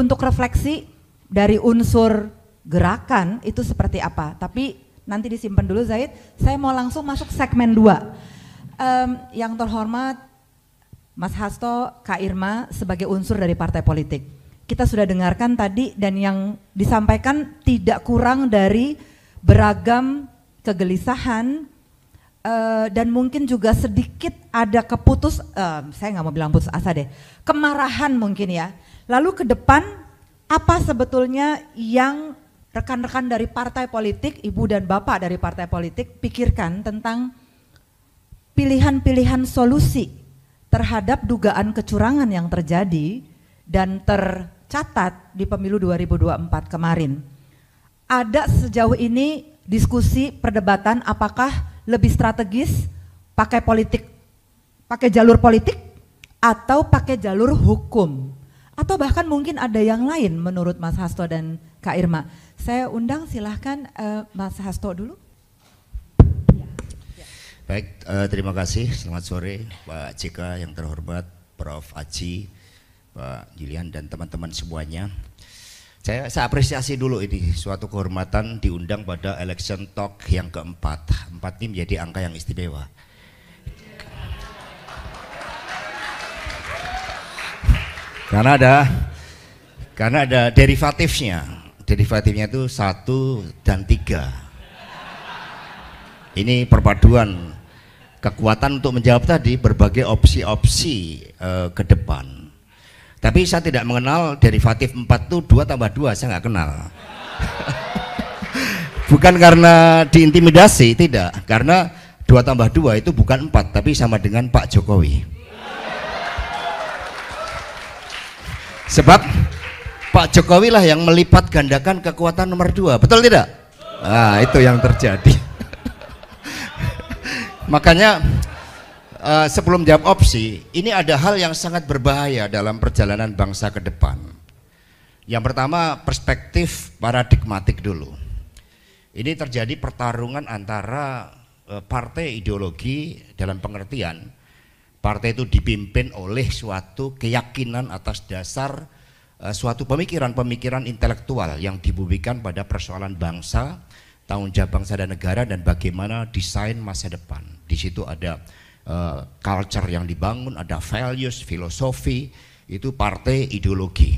untuk refleksi dari unsur gerakan itu seperti apa. Tapi nanti disimpan dulu Zaid, saya mau langsung masuk segmen 2. Yang terhormat Mas Hasto, Kak Irma sebagai unsur dari partai politik. Kita sudah dengarkan tadi dan yang disampaikan tidak kurang dari beragam kegelisahan dan mungkin juga sedikit ada saya nggak mau bilang putus asa deh, kemarahan mungkin ya. Lalu ke depan apa sebetulnya yang rekan-rekan dari partai politik, ibu dan bapak dari partai politik pikirkan tentang pilihan-pilihan solusi terhadap dugaan kecurangan yang terjadi dan tercatat di pemilu 2024 kemarin. Ada sejauh ini diskusi perdebatan apakah lebih strategis pakai jalur politik atau pakai jalur hukum. Atau bahkan mungkin ada yang lain menurut Mas Hasto dan Kak Irma. Saya undang silahkan Mas Hasto dulu. Baik, terima kasih. Selamat sore Pak JK yang terhormat, Prof. Aji, Pak Julian dan teman-teman semuanya. Saya apresiasi dulu ini suatu kehormatan diundang pada election talk yang keempat. 4 ini menjadi angka yang istimewa. Karena ada derivatifnya. Derivatifnya itu 1 dan 3. Ini perpaduan kekuatan untuk menjawab tadi berbagai opsi-opsi ke depan. Tapi saya tidak mengenal derivatif 4 itu 2 tambah 2, saya nggak kenal. Bukan karena diintimidasi, tidak. Karena 2 tambah 2 itu bukan 4, tapi sama dengan Pak Jokowi. Sebab Pak Jokowi lah yang melipat gandakan kekuatan nomor 2, betul tidak? Nah, itu yang terjadi. Makanya sebelum jawab opsi, ini ada hal yang sangat berbahaya dalam perjalanan bangsa ke depan. Yang pertama, perspektif paradigmatik dulu. Ini terjadi pertarungan antara partai ideologi dalam pengertian partai itu dipimpin oleh suatu keyakinan atas dasar suatu pemikiran-pemikiran intelektual yang dibumikan pada persoalan bangsa, tanggung jawab bangsa dan negara, dan bagaimana desain masa depan. Di situ ada culture yang dibangun, ada values, filosofi, itu partai ideologi.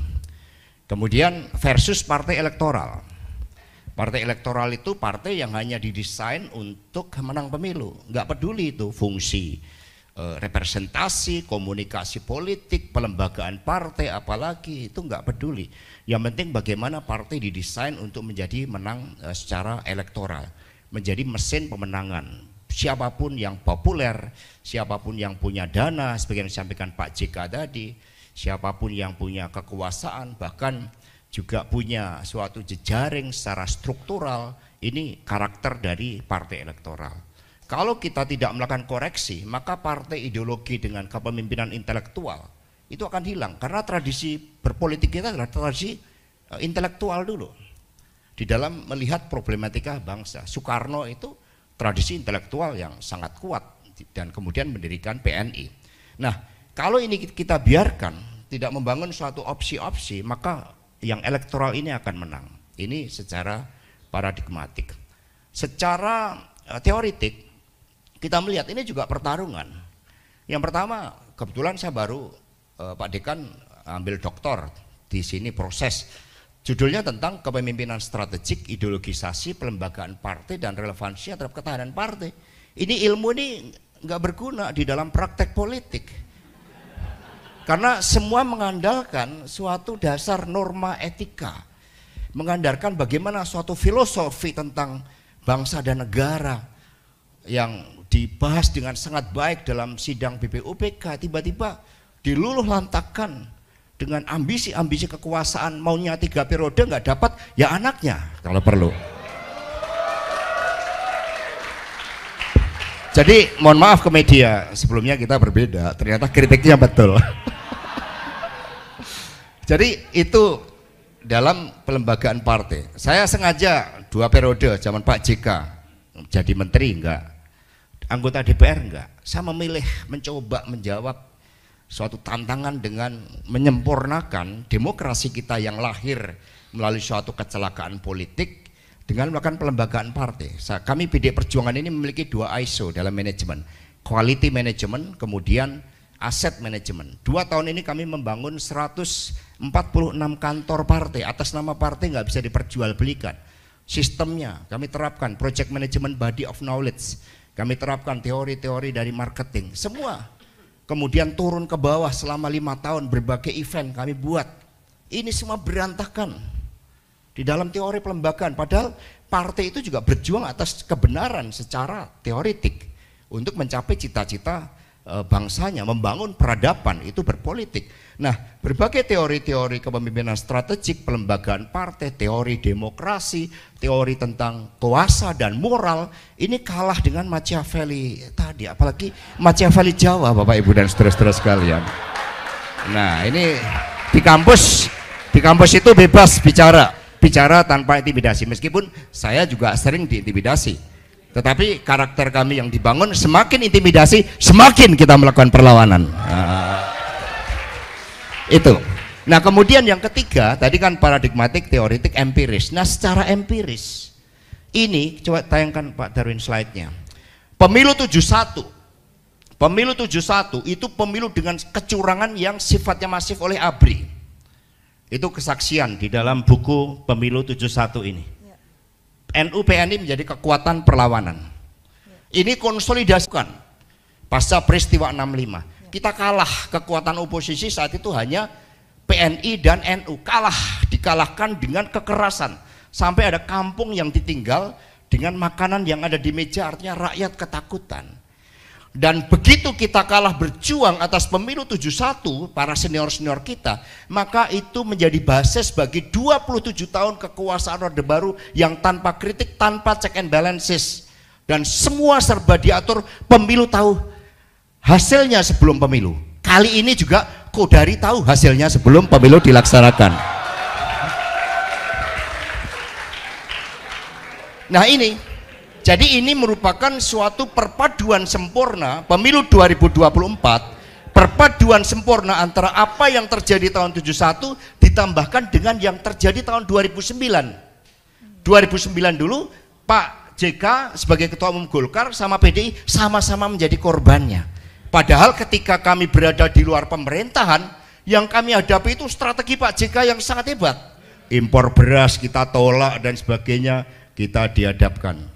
Kemudian versus partai elektoral. Partai elektoral itu partai yang hanya didesain untuk menang pemilu, nggak peduli itu fungsi representasi, komunikasi politik, pelembagaan partai, apalagi itu nggak peduli. Yang penting bagaimana partai didesain untuk menjadi menang secara elektoral, menjadi mesin pemenangan. Siapapun yang populer, siapapun yang punya dana, sebagai yang disampaikan Pak JK tadi, siapapun yang punya kekuasaan, bahkan juga punya suatu jejaring secara struktural, ini karakter dari partai elektoral. Kalau kita tidak melakukan koreksi, maka partai ideologi dengan kepemimpinan intelektual itu akan hilang, karena tradisi berpolitik kita adalah tradisi intelektual dulu di dalam melihat problematika bangsa. Soekarno itu tradisi intelektual yang sangat kuat dan kemudian mendirikan PNI. Nah, kalau ini kita biarkan tidak membangun suatu opsi-opsi, maka yang elektoral ini akan menang. Ini secara paradigmatik. Secara teoritik kita melihat ini juga pertarungan. Yang pertama, kebetulan saya baru Pak Dekan ambil doktor di sini proses. Judulnya tentang kepemimpinan strategik, ideologisasi, pelembagaan partai dan relevansi terhadap ketahanan partai. Ini ilmu ini nggak berguna di dalam praktek politik. Karena semua mengandalkan suatu dasar norma etika, mengandalkan bagaimana suatu filosofi tentang bangsa dan negara yang dibahas dengan sangat baik dalam sidang BPUPK, tiba-tiba diluluh lantakan dengan ambisi-ambisi kekuasaan, maunya 3 periode nggak dapat, ya anaknya kalau perlu. Jadi mohon maaf ke media, sebelumnya kita berbeda, ternyata kritiknya betul. Jadi itu dalam pelembagaan partai. Saya sengaja 2 periode zaman Pak JK jadi menteri enggak, anggota DPR enggak. Saya memilih mencoba menjawab suatu tantangan dengan menyempurnakan demokrasi kita yang lahir melalui suatu kecelakaan politik dengan melakukan pelembagaan partai. Kami PD Perjuangan ini memiliki 2 ISO dalam manajemen, quality management, kemudian asset management. 2 tahun ini kami membangun 146 kantor partai, atas nama partai nggak bisa diperjualbelikan. Sistemnya kami terapkan project management body of knowledge, kami terapkan teori-teori dari marketing, semua. Kemudian turun ke bawah selama 5 tahun berbagai event kami buat. Ini semua berantakan di dalam teori pelembagaan, padahal partai itu juga berjuang atas kebenaran secara teoritik untuk mencapai cita-cita bangsanya, membangun peradaban, itu berpolitik. Nah, berbagai teori-teori kepemimpinan strategik, pelembagaan partai, teori demokrasi, teori tentang kuasa dan moral, ini kalah dengan Machiavelli tadi, apalagi Machiavelli Jawa, Bapak Ibu dan saudara-saudara sekalian. Nah, ini di kampus itu bebas bicara tanpa intimidasi, meskipun saya juga sering diintimidasi, tetapi karakter kami yang dibangun, semakin intimidasi semakin kita melakukan perlawanan. Itu. Nah, kemudian yang ketiga tadi kan paradigmatik, teoritik, empiris. Nah, secara empiris ini coba tayangkan Pak Darwin slide-nya. Pemilu 71 itu pemilu dengan kecurangan yang sifatnya masif oleh ABRI. Itu kesaksian di dalam buku Pemilu 71 ini. NU PNI menjadi kekuatan perlawanan. Ini konsolidasikan pasca peristiwa 65. Kita kalah, kekuatan oposisi saat itu hanya PNI dan NU, dikalahkan dengan kekerasan. Sampai ada kampung yang ditinggal dengan makanan yang ada di meja, artinya rakyat ketakutan. Dan begitu kita kalah berjuang atas pemilu 71, para senior-senior kita, maka itu menjadi basis bagi 27 tahun kekuasaan Orde Baru yang tanpa kritik, tanpa check and balances, dan semua serba diatur. Pemilu tahu hasilnya sebelum pemilu. Kali ini juga Kodari tahu hasilnya sebelum pemilu dilaksanakan. Nah, jadi ini merupakan suatu perpaduan sempurna. Pemilu 2024 perpaduan sempurna antara apa yang terjadi tahun 71 ditambahkan dengan yang terjadi tahun 2009 dulu. Pak JK sebagai Ketua Umum Golkar sama PDI sama-sama menjadi korbannya. Padahal ketika kami berada di luar pemerintahan, yang kami hadapi itu strategi Pak JK yang sangat hebat. Impor beras kita tolak dan sebagainya, kita dihadapkan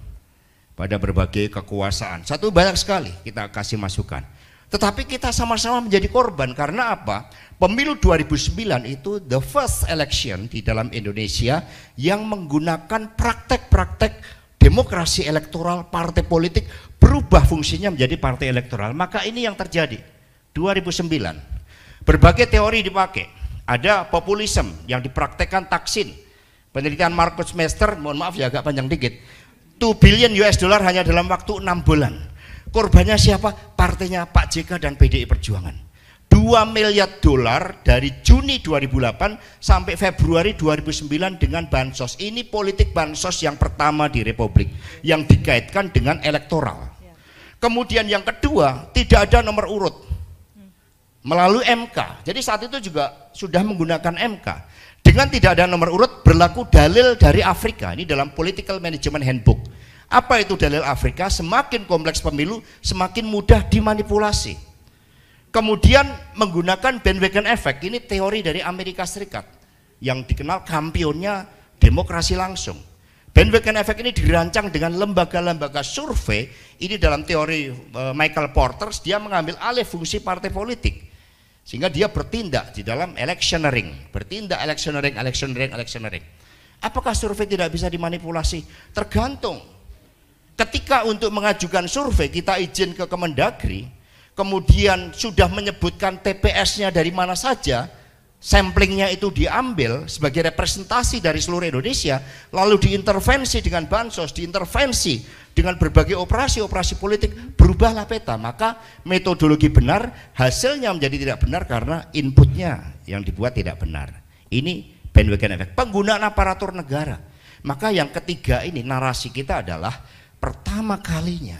pada berbagai kekuasaan. Satu, banyak sekali kita kasih masukan. Tetapi kita sama-sama menjadi korban karena apa? Pemilu 2009 itu the first election di dalam Indonesia yang menggunakan praktek-praktek demokrasi elektoral, partai politik berubah fungsinya menjadi partai elektoral. Maka ini yang terjadi 2009. Berbagai teori dipakai. Ada populisme yang dipraktekkan Taksin. Penelitian Marcus Mester, mohon maaf ya agak panjang dikit. 2 billion US dollar hanya dalam waktu 6 bulan. Korbannya siapa? Partainya Pak JK dan PDI Perjuangan. 2 miliar dolar dari Juni 2008 sampai Februari 2009 dengan bansos. Ini politik bansos yang pertama di Republik yang dikaitkan dengan elektoral. Kemudian yang kedua, tidak ada nomor urut melalui MK. Jadi saat itu juga sudah menggunakan MK. Dengan tidak ada nomor urut berlaku dalil dari Afrika. Ini dalam Political Management Handbook. Apa itu dalil Afrika? Semakin kompleks pemilu, semakin mudah dimanipulasi. Kemudian menggunakan bandwagon effect. Ini teori dari Amerika Serikat yang dikenal kampionnya demokrasi langsung. Bandwagon effect ini dirancang dengan lembaga-lembaga survei. Ini dalam teori Michael Porter, dia mengambil alih fungsi partai politik. Sehingga dia bertindak di dalam electioneering, electioneering. Apakah survei tidak bisa dimanipulasi? Tergantung. Ketika untuk mengajukan survei kita izin ke Kemendagri, kemudian sudah menyebutkan TPS-nya dari mana saja, samplingnya itu diambil sebagai representasi dari seluruh Indonesia, lalu diintervensi dengan bansos, diintervensi dengan berbagai operasi politik, berubahlah peta. Maka metodologi benar, hasilnya menjadi tidak benar karena inputnya yang dibuat tidak benar. Ini bandwagon effect, penggunaan aparatur negara. Maka yang ketiga ini narasi kita adalah pertama kalinya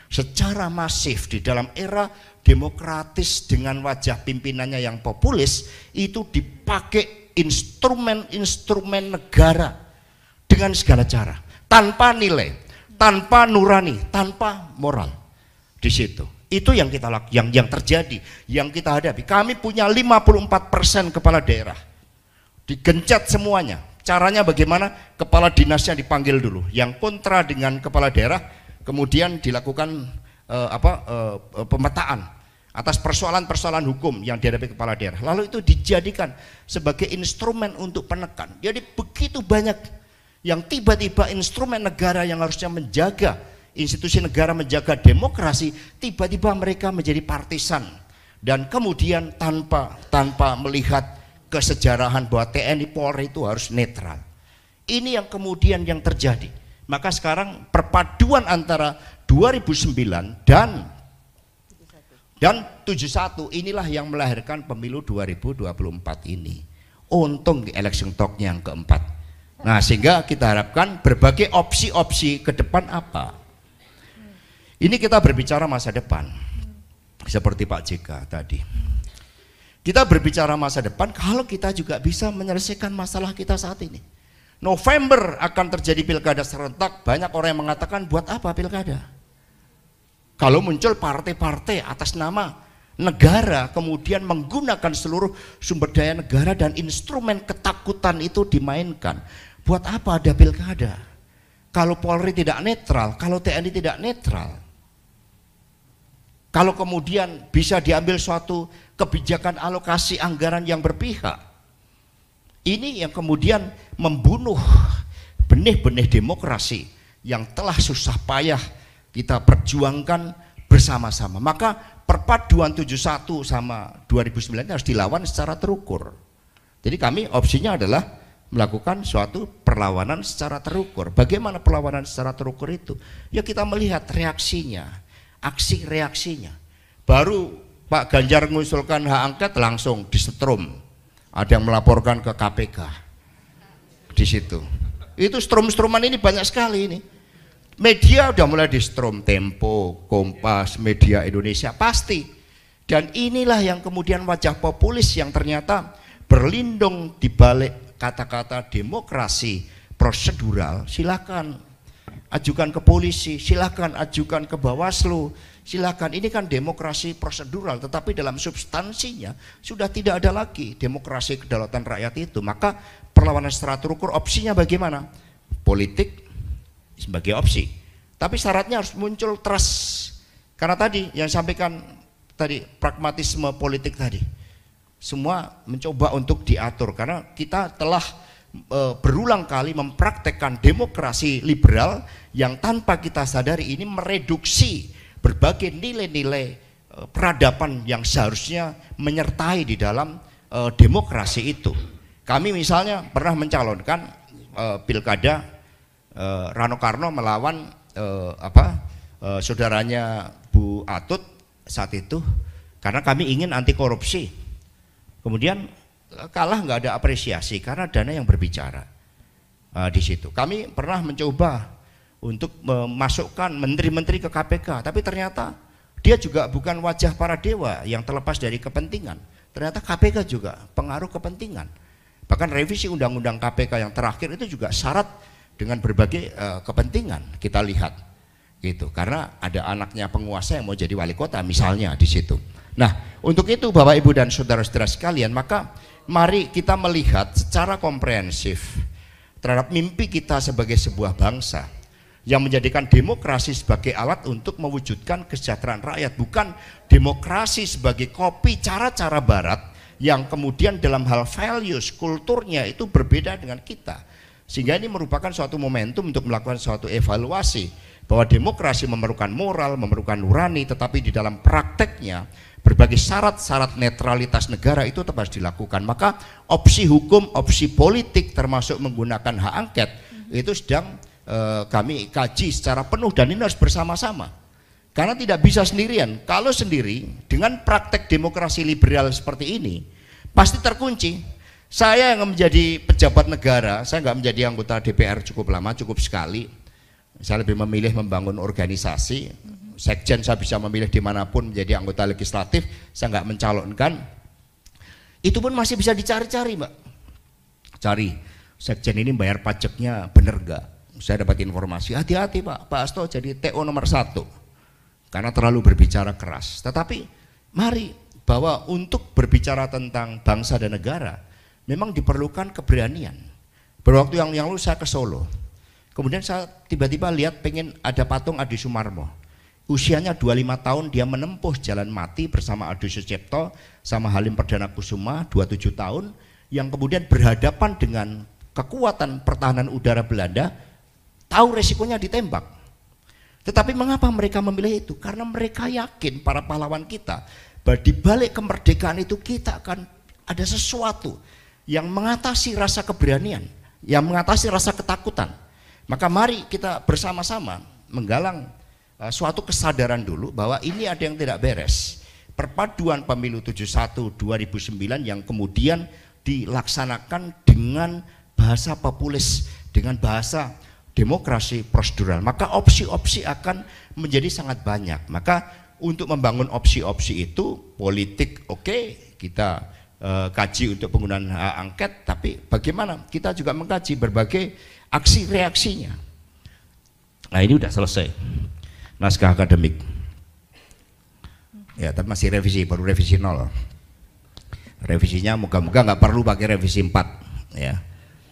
secara masif di dalam era demokratis dengan wajah pimpinannya yang populis, itu dipakai instrumen-instrumen negara dengan segala cara, tanpa nilai, tanpa nurani, tanpa moral. Di situ itu yang kita yang terjadi, yang kita hadapi. Kami punya 54% kepala daerah digencet semuanya. Caranya bagaimana? Kepala dinasnya dipanggil dulu, yang kontra dengan kepala daerah, kemudian dilakukan pemetaan atas persoalan-persoalan hukum yang dihadapi kepala daerah. Lalu itu dijadikan sebagai instrumen untuk penekan. Jadi begitu banyak yang tiba-tiba instrumen negara yang harusnya menjaga institusi negara, menjaga demokrasi, tiba-tiba mereka menjadi partisan, dan kemudian tanpa melihat kesejarahan bahwa TNI Polri itu harus netral. Ini yang kemudian yang terjadi. Maka sekarang perpaduan antara 2009 dan 71 inilah yang melahirkan pemilu 2024 ini. Untung di election talk-nya yang keempat. Nah, sehingga kita harapkan berbagai opsi-opsi ke depan apa. Ini kita berbicara masa depan, seperti Pak JK tadi. Kita berbicara masa depan kalau kita juga bisa menyelesaikan masalah kita saat ini. November akan terjadi pilkada serentak. Banyak orang yang mengatakan, buat apa pilkada? Kalau muncul partai-partai atas nama negara, kemudian menggunakan seluruh sumber daya negara dan instrumen ketakutan itu dimainkan, buat apa ada pilkada? Kalau Polri tidak netral, kalau TNI tidak netral, kalau kemudian bisa diambil suatu kebijakan alokasi anggaran yang berpihak, ini yang kemudian membunuh benih-benih demokrasi yang telah susah payah kita perjuangkan bersama-sama. Maka perpaduan 71 sama 2009 harus dilawan secara terukur. Jadi kami opsinya adalah melakukan suatu perlawanan secara terukur. Bagaimana perlawanan secara terukur itu? Ya kita melihat reaksinya, aksi reaksinya. Baru Pak Ganjar mengusulkan hak angket, langsung disetrum. Ada yang melaporkan ke KPK di situ. Itu strum-struman ini banyak sekali ini. Media udah mulai di strum, Tempo, Kompas, Media Indonesia pasti. Dan inilah yang kemudian wajah populis yang ternyata berlindung di balik kata-kata demokrasi prosedural. Silakan ajukan ke polisi, silakan ajukan ke Bawaslu, silakan. Ini kan demokrasi prosedural, tetapi dalam substansinya sudah tidak ada lagi demokrasi kedaulatan rakyat itu. Maka perlawanan secara terukur opsinya bagaimana? Politik sebagai opsi, tapi syaratnya harus muncul trust. Karena tadi yang sampaikan tadi, pragmatisme politik tadi, semua mencoba untuk diatur, karena kita telah berulang kali mempraktekkan demokrasi liberal yang tanpa kita sadari ini mereduksi berbagai nilai-nilai peradaban yang seharusnya menyertai di dalam demokrasi itu. Kami misalnya pernah mencalonkan pilkada Rano Karno melawan saudaranya Bu Atut saat itu, karena kami ingin anti korupsi. Kemudian kalah, nggak ada apresiasi karena dana yang berbicara di situ. Kami pernah mencoba untuk memasukkan menteri-menteri ke KPK, tapi ternyata dia juga bukan wajah para dewa yang terlepas dari kepentingan. Ternyata KPK juga pengaruh kepentingan. Bahkan revisi undang-undang KPK yang terakhir itu juga syarat dengan berbagai kepentingan, kita lihat gitu, karena ada anaknya penguasa yang mau jadi wali kota misalnya di situ. Nah, untuk itu Bapak Ibu dan saudara-saudara sekalian, maka mari kita melihat secara komprehensif terhadap mimpi kita sebagai sebuah bangsa yang menjadikan demokrasi sebagai alat untuk mewujudkan kesejahteraan rakyat, bukan demokrasi sebagai kopi cara-cara barat yang kemudian dalam hal values, kulturnya itu berbeda dengan kita. Sehingga ini merupakan suatu momentum untuk melakukan suatu evaluasi bahwa demokrasi memerlukan moral, memerlukan nurani, tetapi di dalam prakteknya berbagai syarat-syarat netralitas negara itu tetap harus dilakukan. Maka opsi hukum, opsi politik termasuk menggunakan hak angket itu sedang kami kaji secara penuh, dan ini harus bersama-sama. Karena tidak bisa sendirian. Kalau sendiri dengan praktek demokrasi liberal seperti ini pasti terkunci. Saya yang menjadi pejabat negara, saya nggak menjadi anggota DPR cukup lama, cukup sekali. Saya lebih memilih membangun organisasi, sekjen saya bisa memilih dimanapun menjadi anggota legislatif, saya nggak mencalonkan, itu pun masih bisa dicari-cari Mbak. Cari, sekjen ini bayar pajaknya bener nggak? Saya dapat informasi, hati-hati Pak Hasto jadi TO nomor 1 karena terlalu berbicara keras. Tetapi mari bahwa untuk berbicara tentang bangsa dan negara memang diperlukan keberanian. Berwaktu yang lalu saya ke Solo, kemudian saya tiba-tiba lihat pengen ada patung Adi Sumarmo. Usianya 25 tahun dia menempuh jalan mati bersama Adi Sucipto sama Halim Perdana Kusuma 27 tahun yang kemudian berhadapan dengan kekuatan pertahanan udara Belanda, tahu resikonya ditembak. Tetapi mengapa mereka memilih itu? Karena mereka yakin para pahlawan kita bahwa di balik kemerdekaan itu kita akan ada sesuatu yang mengatasi rasa keberanian, yang mengatasi rasa ketakutan. Maka mari kita bersama-sama menggalang suatu kesadaran dulu bahwa ini ada yang tidak beres. Perpaduan pemilu 71 2009 yang kemudian dilaksanakan dengan bahasa populis, dengan bahasa demokrasi prosedural, maka opsi-opsi akan menjadi sangat banyak. Maka untuk membangun opsi-opsi itu politik oke, kita kaji untuk penggunaan hak angket, tapi bagaimana kita juga mengkaji berbagai aksi reaksinya. Nah ini udah selesai naskah akademik ya, tapi masih revisi, baru revisi 0. Revisinya moga-moga nggak perlu pakai revisi 4 ya,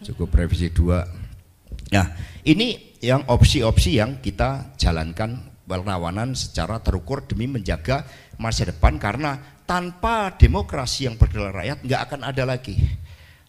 cukup revisi 2. Nah ini yang opsi-opsi yang kita jalankan perlawanan secara terukur demi menjaga masa depan, karena tanpa demokrasi yang berdaulat rakyat nggak akan ada lagi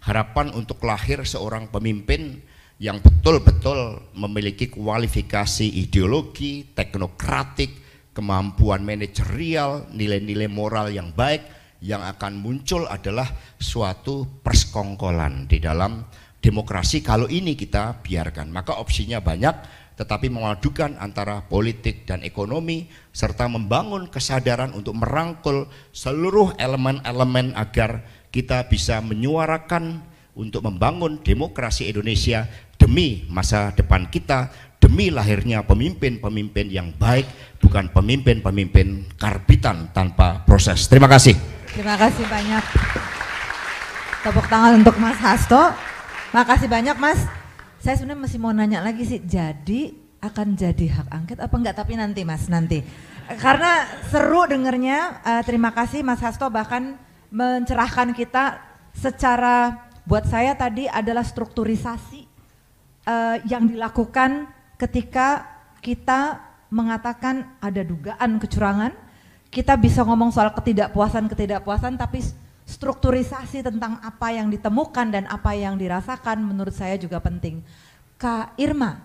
harapan untuk lahir seorang pemimpin yang betul-betul memiliki kualifikasi ideologi, teknokratik, kemampuan manajerial, nilai-nilai moral yang baik. Yang akan muncul adalah suatu persekongkolan di dalam demokrasi kalau ini kita biarkan. Maka opsinya banyak, tetapi memadukan antara politik dan ekonomi serta membangun kesadaran untuk merangkul seluruh elemen-elemen agar kita bisa menyuarakan untuk membangun demokrasi Indonesia demi masa depan kita, demi lahirnya pemimpin-pemimpin yang baik, bukan pemimpin-pemimpin karbitan tanpa proses. Terima kasih. Terima kasih banyak. Tepuk tangan untuk Mas Hasto. Makasih banyak Mas. Saya sebenarnya masih mau nanya lagi sih, jadi akan jadi hak angket apa enggak, tapi nanti Mas, nanti. Karena seru dengernya, terima kasih Mas Hasto bahkan mencerahkan kita secara, buat saya tadi adalah strukturisasi yang dilakukan ketika kita mengatakan ada dugaan kecurangan. Kita bisa ngomong soal ketidakpuasan, tapi strukturisasi tentang apa yang ditemukan dan apa yang dirasakan menurut saya juga penting. Kak Irma,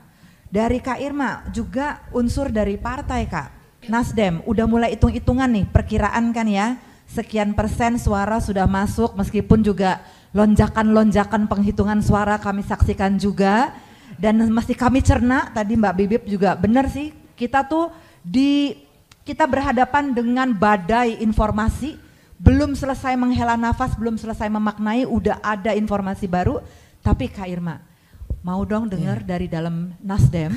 dari Kak Irma juga unsur dari partai Kak, Nasdem, udah mulai hitung-hitungan nih, perkiraan kan ya, sekian persen suara sudah masuk meskipun juga lonjakan-lonjakan penghitungan suara kami saksikan juga. Dan masih kami cerna, tadi Mbak Bibip juga benar sih, kita berhadapan dengan badai informasi, belum selesai menghela nafas, belum selesai memaknai, udah ada informasi baru. Tapi Kak Irma, mau dong dengar dari dalam Nasdem,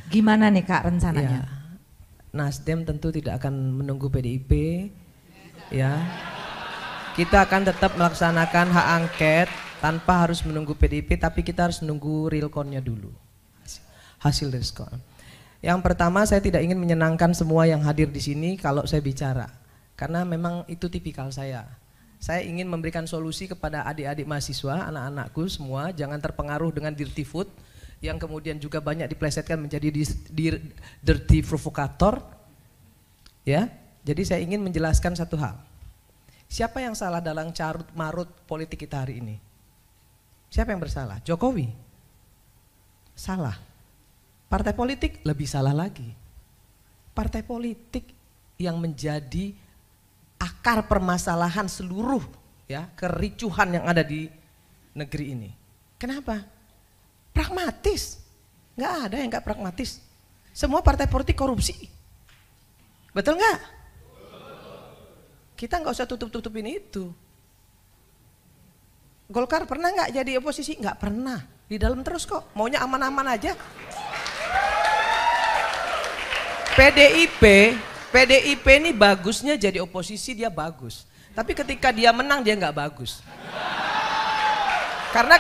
gimana nih Kak rencananya? Nasdem tentu tidak akan menunggu PDIP, ya. Kita akan tetap melaksanakan hak angket tanpa harus menunggu PDIP, tapi kita harus menunggu realcon-nya dulu, hasil realcon. Yang pertama, saya tidak ingin menyenangkan semua yang hadir di sini kalau saya bicara, karena memang itu tipikal saya. Saya ingin memberikan solusi kepada adik-adik mahasiswa, anak-anakku semua, jangan terpengaruh dengan dirty food yang kemudian juga banyak diplesetkan menjadi dirty provokator. Ya, jadi saya ingin menjelaskan satu hal. Siapa yang salah dalam carut marut politik kita hari ini? Siapa yang bersalah? Jokowi? Salah. Partai politik lebih salah lagi. Partai politik yang menjadi akar permasalahan seluruh ya kericuhan yang ada di negeri ini. Kenapa? Pragmatis. Nggak ada yang nggak pragmatis. Semua partai politik korupsi. Betul nggak? Kita nggak usah tutup-tutupin itu. Golkar pernah nggak jadi oposisi? Nggak pernah. Di dalam terus kok. Maunya aman-aman aja. PDIP ini bagusnya jadi oposisi dia bagus. Tapi ketika dia menang dia nggak bagus. Karena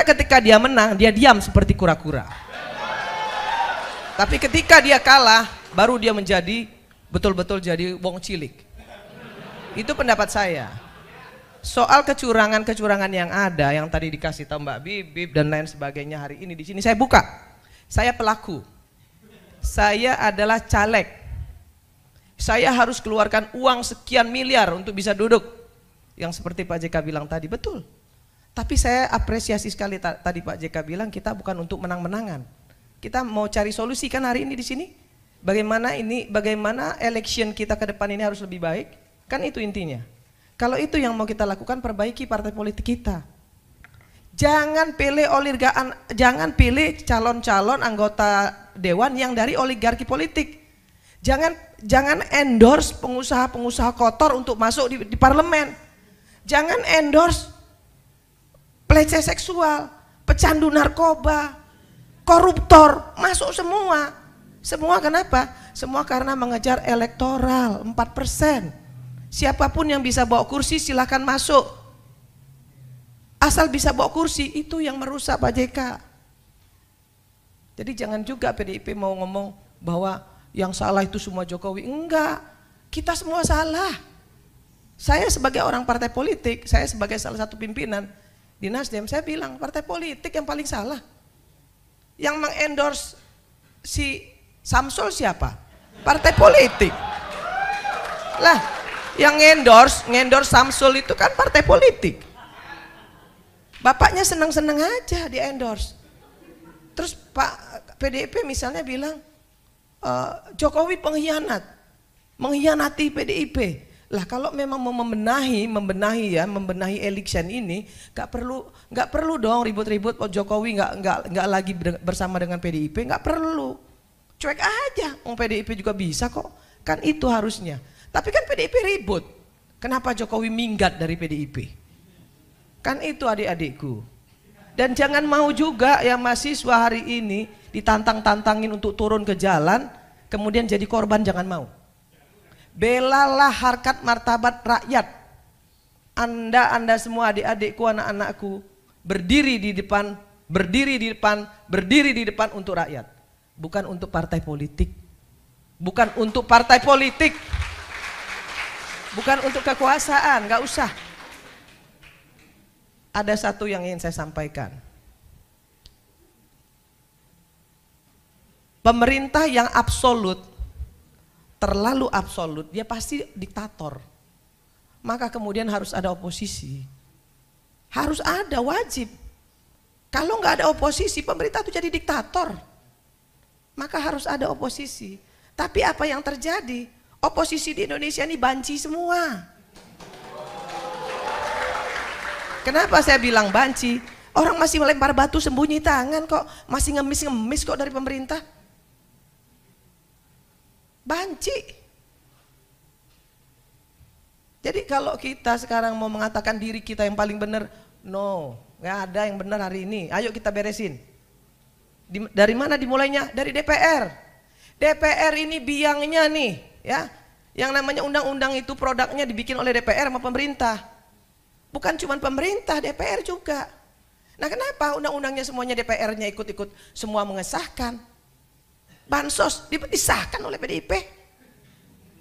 ketika dia menang dia diam seperti kura-kura. Tapi ketika dia kalah baru dia menjadi betul-betul jadi wong cilik. Itu pendapat saya. Soal kecurangan-kecurangan yang ada, yang tadi dikasih tahu Mbak Bibip dan lain sebagainya, hari ini di sini saya buka. Saya pelaku. Saya adalah caleg. Saya harus keluarkan uang sekian miliar untuk bisa duduk. Yang seperti Pak JK bilang tadi, betul. Tapi saya apresiasi sekali tadi Pak JK bilang kita bukan untuk menang-menangan. Kita mau cari solusi kan hari ini di sini. Bagaimana election kita ke depan ini harus lebih baik. Kan itu intinya. Kalau itu yang mau kita lakukan, perbaiki partai politik kita. Jangan pilih calon-calon anggota dewan yang dari oligarki politik. Jangan endorse pengusaha-pengusaha kotor untuk masuk di parlemen. Jangan endorse pelecehan seksual, pecandu narkoba, koruptor, masuk semua. Semua kenapa? Semua karena mengejar elektoral 4%. Siapapun yang bisa bawa kursi silahkan masuk. Asal bisa bawa kursi, itu yang merusak Pak JK. Jadi jangan juga PDIP mau ngomong bahwa yang salah itu semua Jokowi. Enggak, kita semua salah. Saya sebagai orang partai politik, saya sebagai salah satu pimpinan di Nasdem, saya bilang partai politik yang paling salah. Yang mengendorse si Samsul siapa? Partai politik. Lah, yang ngendorse Samsul itu kan partai politik. Bapaknya senang-senang aja di endorse. Terus Pak PDIP misalnya bilang Jokowi pengkhianat, mengkhianati PDIP. Lah kalau memang mau membenahi election ini, nggak perlu dong ribut-ribut. Jokowi nggak lagi bersama dengan PDIP, nggak perlu. Cuek aja, PDIP juga bisa kok. Kan itu harusnya. Tapi kan PDIP ribut. Kenapa Jokowi minggat dari PDIP? Kan itu adik-adikku. Dan jangan mau juga yang mahasiswa hari ini ditantang-tantangin untuk turun ke jalan, kemudian jadi korban, jangan mau. Belalah harkat martabat rakyat. Anda semua adik-adikku, anak-anakku, berdiri di depan untuk rakyat. Bukan untuk partai politik. Bukan untuk partai politik. Bukan untuk kekuasaan, nggak usah. Ada satu yang ingin saya sampaikan. Pemerintah yang absolut, terlalu absolut, dia pasti diktator. Maka kemudian harus ada oposisi. Harus ada, wajib. Kalau nggak ada oposisi, pemerintah itu jadi diktator. Maka harus ada oposisi. Tapi apa yang terjadi? Oposisi di Indonesia ini banci semua. Kenapa saya bilang banci? Orang masih melempar batu sembunyi tangan kok, masih ngemis-ngemis kok dari pemerintah. Banci. Jadi kalau kita sekarang mau mengatakan diri kita yang paling benar, no, nggak ada yang benar hari ini. Ayo kita beresin. Dari mana dimulainya? Dari DPR. DPR ini biangnya nih, ya. Yang namanya undang-undang itu produknya dibikin oleh DPR sama pemerintah. Bukan cuma pemerintah, DPR juga. Nah, kenapa undang-undangnya semuanya DPR-nya ikut-ikut semua mengesahkan? Bansos disahkan oleh PDIP.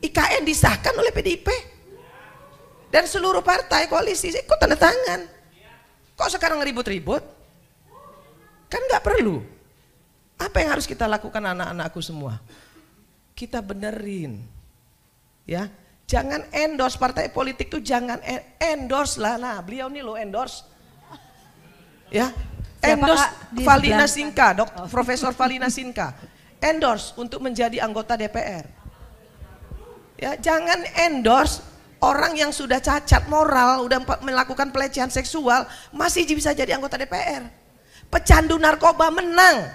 IKN disahkan oleh PDIP. Dan seluruh partai koalisi ikut tanda tangan. Kok sekarang ribut-ribut? Kan nggak perlu. Apa yang harus kita lakukan anak-anakku semua? Kita benerin, ya. Jangan endorse partai politik tuh, jangan endorse lah. Nah, beliau nih lo endorse, ya. Endorse Valina Sinka, Profesor Valina Sinka, endorse untuk menjadi anggota DPR. Ya, jangan endorse orang yang sudah cacat moral, udah melakukan pelecehan seksual, masih bisa jadi anggota DPR. Pecandu narkoba menang,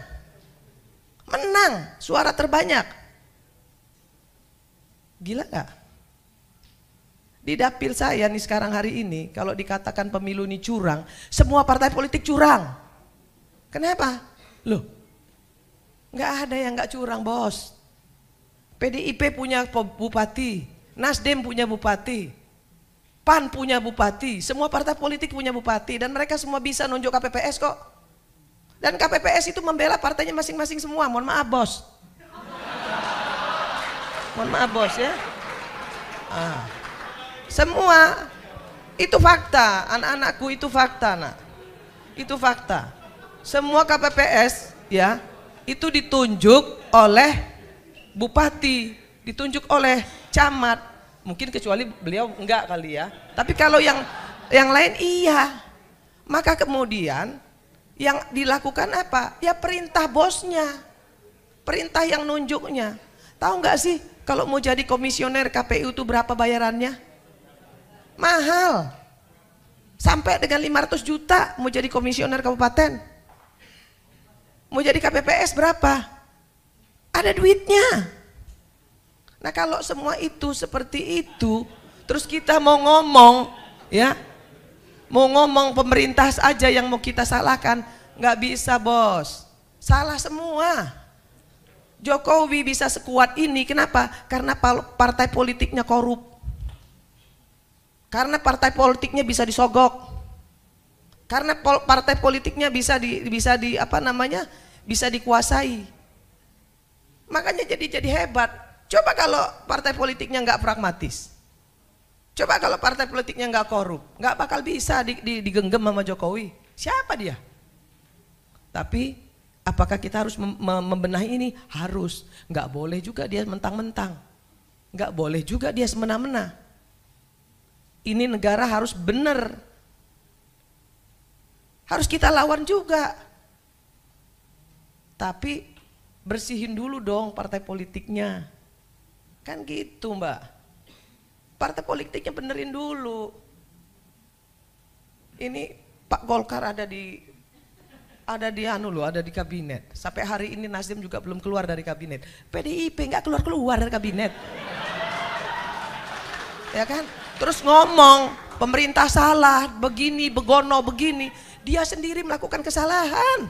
suara terbanyak. Gila gak? Di dapil saya nih sekarang hari ini, kalau dikatakan pemilu ini curang, semua partai politik curang. Kenapa? Loh, Nggak ada yang nggak curang, bos. PDIP punya bupati, Nasdem punya bupati, PAN punya bupati, semua partai politik punya bupati, dan mereka semua bisa nunjuk KPPS kok. Dan KPPS itu membela partainya masing-masing semua. Mohon maaf, bos. Mohon maaf, bos ya. Semua itu fakta, anak-anakku, itu fakta, nak. Itu fakta. Semua KPPS ya itu ditunjuk oleh bupati, ditunjuk oleh camat. Mungkin kecuali beliau enggak kali ya. Tapi kalau yang lain iya. Maka kemudian yang dilakukan apa? Ya perintah bosnya, perintah yang nunjuknya. Tahu nggak sih kalau mau jadi komisioner KPU itu berapa bayarannya? Mahal. Sampai dengan 500 juta mau jadi komisioner kabupaten. Mau jadi KPPS berapa? Ada duitnya. Nah kalau semua itu seperti itu, terus kita mau ngomong, ya, mau ngomong pemerintah aja yang mau kita salahkan, nggak bisa, bos. Salah semua. Jokowi bisa sekuat ini, kenapa? Karena partai politiknya korup. Karena partai politiknya bisa disogok. Karena partai politiknya bisa dikuasai. Makanya jadi hebat. Coba kalau partai politiknya nggak pragmatis. Coba kalau partai politiknya nggak korup, nggak bakal bisa digenggam sama Jokowi. Siapa dia? Tapi apakah kita harus membenahi ini? Harus. Nggak boleh juga dia mentang-mentang. Nggak boleh juga dia semena-mena. Ini negara harus benar. Harus kita lawan juga. Tapi bersihin dulu dong partai politiknya. Kan gitu, Mbak. Partai politiknya benerin dulu. Ini Pak Golkar ada di kabinet. Sampai hari ini Nasdem juga belum keluar dari kabinet. PDIP nggak keluar dari kabinet. Ya kan? Terus ngomong pemerintah salah, begini, begono, begini. Dia sendiri melakukan kesalahan.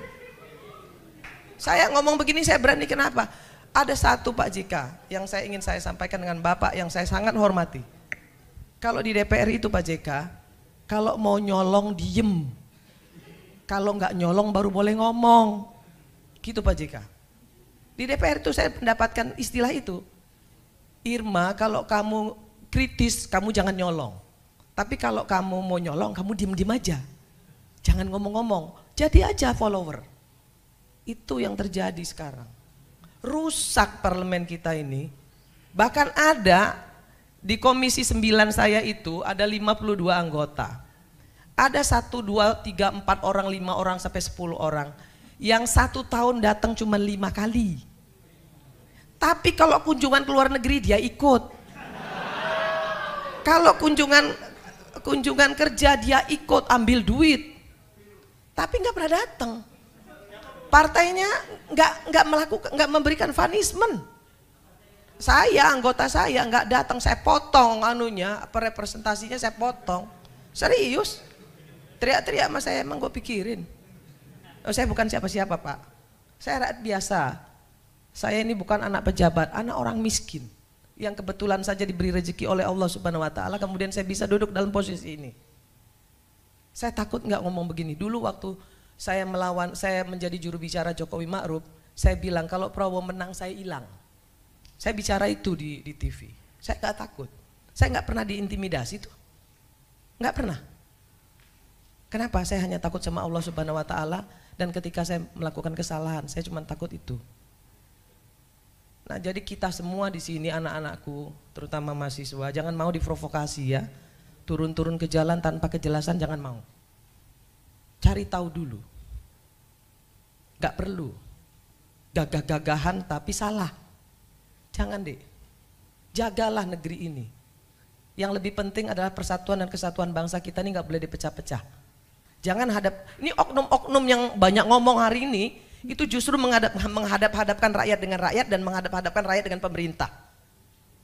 Saya ngomong begini saya berani, kenapa? Ada satu Pak JK yang ingin saya sampaikan dengan Bapak yang saya sangat hormati. Kalau di DPR itu Pak JK, kalau mau nyolong diem. Kalau nggak nyolong baru boleh ngomong. Gitu Pak JK. Di DPR itu saya mendapatkan istilah itu. Irma, kalau kamu kritis kamu jangan nyolong. Tapi kalau kamu mau nyolong kamu diem-diem aja. Jangan ngomong-ngomong. Jadi aja follower. Itu yang terjadi sekarang. Rusak parlemen kita ini. Bahkan ada di komisi 9 saya itu ada 52 anggota. Ada 1, 2, 3, 4 orang, 5 orang sampai 10 orang. Yang 1 tahun datang cuma 5 kali. Tapi kalau kunjungan ke luar negeri dia ikut. Kalau kunjungan kerja dia ikut ambil duit. Tapi nggak pernah datang. Partainya nggak memberikan punishment. Anggota saya nggak datang, saya potong representasinya saya potong. Serius. Teriak-teriak sama saya, emang gue pikirin. Oh, saya bukan siapa-siapa Pak. Saya rakyat biasa. Saya ini bukan anak pejabat, anak orang miskin. Yang kebetulan saja diberi rezeki oleh Allah Subhanahu Wa Taala, kemudian saya bisa duduk dalam posisi ini. Saya takut nggak ngomong begini. Dulu waktu saya menjadi juru bicara Jokowi Ma'ruf, saya bilang kalau Prabowo menang saya hilang. Saya bicara itu di TV. Saya nggak takut. Saya nggak pernah diintimidasi tuh. Nggak pernah. Kenapa? Saya hanya takut sama Allah Subhanahu Wa Taala, dan ketika saya melakukan kesalahan, saya cuma takut itu. Nah, jadi kita semua di sini anak-anakku, terutama mahasiswa, jangan mau diprovokasi ya. Turun-turun ke jalan tanpa kejelasan jangan mau. Cari tahu dulu. Gak perlu. Gagah-gagahan tapi salah. Jangan deh. Jagalah negeri ini. Yang lebih penting adalah persatuan dan kesatuan bangsa kita ini gak boleh dipecah-pecah. Jangan ini oknum-oknum yang banyak ngomong hari ini, itu justru menghadap-hadapkan rakyat dengan rakyat dan menghadap-hadapkan rakyat dengan pemerintah.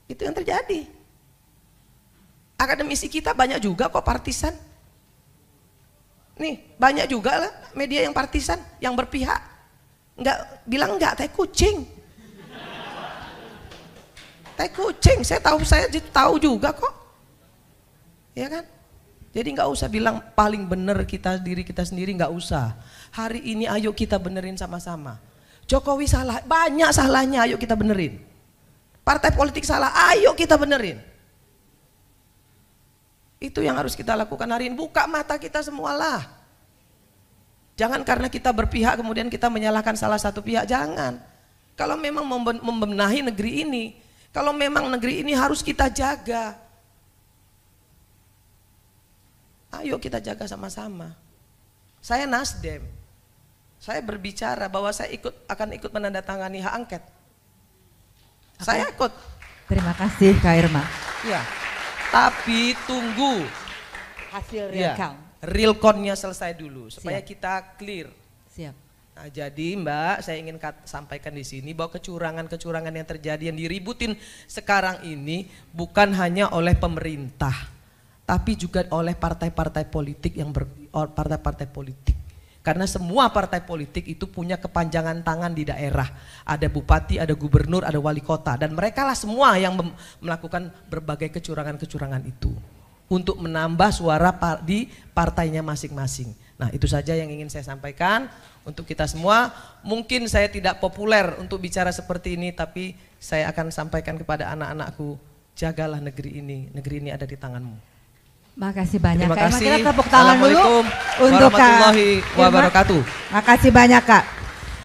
Itu yang terjadi. Akademisi kita banyak juga kok partisan. Nih banyak juga lah media yang partisan, yang berpihak. Enggak, bilang enggak, tai kucing. Tai kucing, saya tahu juga kok. Ya kan? Jadi nggak usah bilang paling benar diri kita sendiri, nggak usah. Hari ini ayo kita benerin sama-sama. Jokowi salah, banyak salahnya, ayo kita benerin. Partai politik salah, ayo kita benerin. Itu yang harus kita lakukan hari ini, buka mata kita semualah. Jangan karena kita berpihak kemudian kita menyalahkan salah satu pihak, jangan. Kalau memang membenahi negeri ini, kalau memang negeri ini harus kita jaga, ayo kita jaga sama-sama. Saya Nasdem, saya berbicara bahwa saya akan ikut menandatangani hak angket. Saya ikut. Terima kasih Kak Irma. Ya, tapi tunggu Hasil real count. Real count-nya selesai dulu supaya Siap. kita clear. Siap. Nah, jadi Mbak, saya ingin sampaikan di sini bahwa kecurangan-kecurangan yang terjadi yang diributin sekarang ini bukan hanya oleh pemerintah, tapi juga oleh partai-partai politik partai-partai politik. Karena semua partai politik itu punya kepanjangan tangan di daerah. Ada bupati, ada gubernur, ada wali kota, dan mereka lah semua yang melakukan berbagai kecurangan-kecurangan itu untuk menambah suara di partainya masing-masing. Nah, itu saja yang ingin saya sampaikan untuk kita semua. Mungkin saya tidak populer untuk bicara seperti ini, tapi saya akan sampaikan kepada anak-anakku, jagalah negeri ini ada di tanganmu. Makasih banyak Terima Kak Irma. kasih. Kita tepuk tangan dulu Assalamualaikum untuk Kak warahmatullahi Irma. wabarakatuh. Makasih banyak Kak.